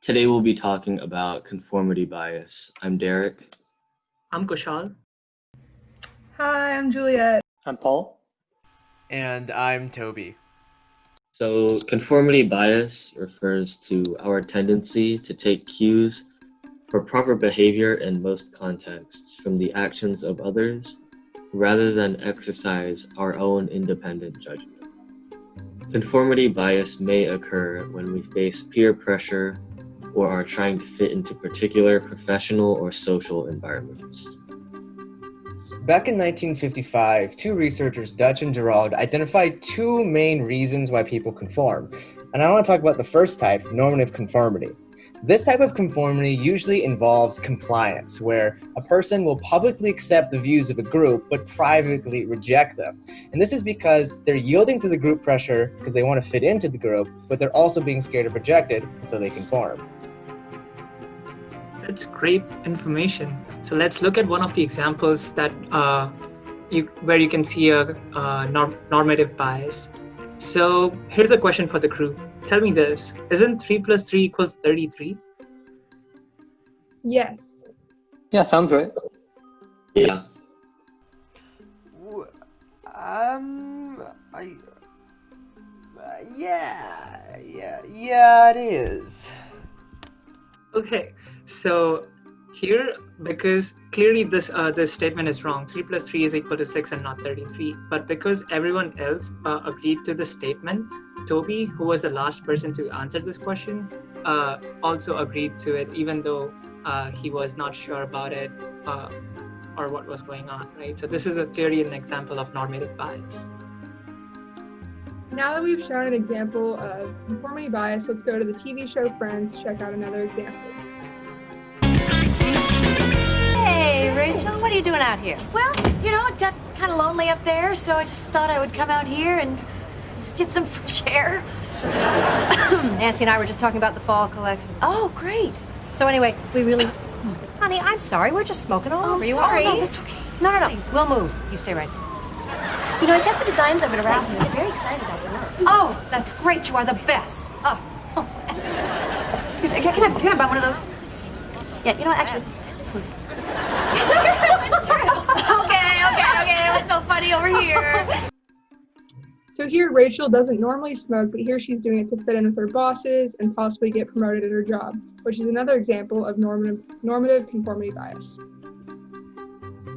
Today we'll be talking about conformity bias. I'm Derek. I'm Kushal. Hi, I'm Juliet. I'm Paul. And I'm Toby. So, conformity bias refers to our tendency to take cues for proper behavior in most contexts from the actions of others rather than exercise our own independent judgment. Conformity bias may occur when we face peer pressure or are trying to fit into particular professional or social environments. Back in 1955, two researchers, Dutch and Gerald, identified two main reasons why people conform. And I want to talk about the first type, normative conformity. This type of conformity usually involves compliance, where a person will publicly accept the views of a group but privately reject them. And this is because they're yielding to the group pressure because they want to fit into the group, but they're also being scared of rejected, so they conform. That's great information. So let's look at one of the examples that where you can see a normative bias. So here's a question for the group. Tell me this: isn't 3 plus 3 equals 33? Yes. Yeah, sounds right. Yeah. Yeah, it is. Okay, so here, because clearly this statement is wrong, 3 plus 3 is equal to 6 and not 33. But because everyone else agreed to the statement, Toby, who was the last person to answer this question, also agreed to it, even though he was not sure about it or what was going on, right? So this is clearly an example of normative bias. Now that we've shown an example of conformity bias, let's go to the TV show Friends to check out another example. Hey, Rachel, what are you doing out here? Well, it got kind of lonely up there, so I just thought I would come out here and get some fresh air. Nancy and I were just talking about the fall collection. Oh, great. So anyway, we really... Honey, I'm sorry. We're just smoking all over you. Sorry. All right? No, that's okay. No. We'll move. You stay right here. I sent the designs over to Ralph, and he's very excited about the work. Oh, that's great. You are the best. Oh, Excuse me, can I buy one of those? Yeah, actually, this is... Okay, what's so funny over here? So here, Rachel doesn't normally smoke, but here she's doing it to fit in with her bosses and possibly get promoted at her job, which is another example of normative conformity bias.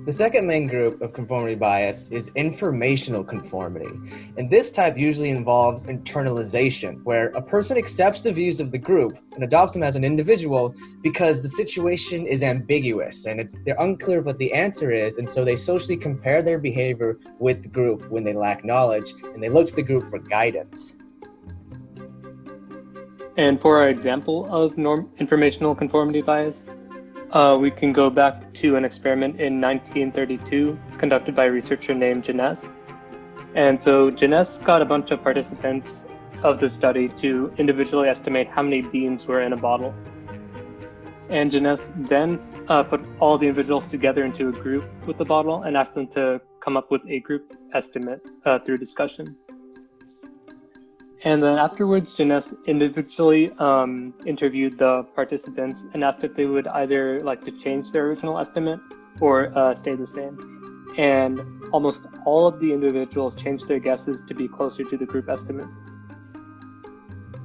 The second main group of conformity bias is informational conformity. And this type usually involves internalization, where a person accepts the views of the group and adopts them as an individual because the situation is ambiguous and they're unclear of what the answer is, and so they socially compare their behavior with the group when they lack knowledge, and they look to the group for guidance. And for our example of informational conformity bias, we can go back to an experiment in 1932. It's conducted by a researcher named Jeunesse. And so Jeunesse got a bunch of participants of the study to individually estimate how many beans were in a bottle. And Jeunesse then put all the individuals together into a group with the bottle and asked them to come up with a group estimate through discussion. And then afterwards, Jeunesse individually interviewed the participants and asked if they would either like to change their original estimate or stay the same. And almost all of the individuals changed their guesses to be closer to the group estimate.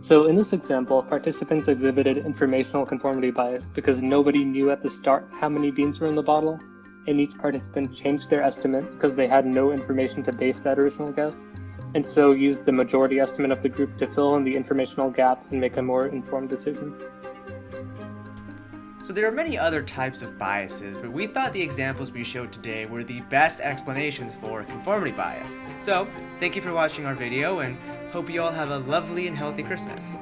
So in this example, participants exhibited informational conformity bias because nobody knew at the start how many beans were in the bottle, and each participant changed their estimate because they had no information to base that original guess, and so used the majority estimate of the group to fill in the informational gap and make a more informed decision. So there are many other types of biases, but we thought the examples we showed today were the best explanations for conformity bias. So, thank you for watching our video, and hope you all have a lovely and healthy Christmas.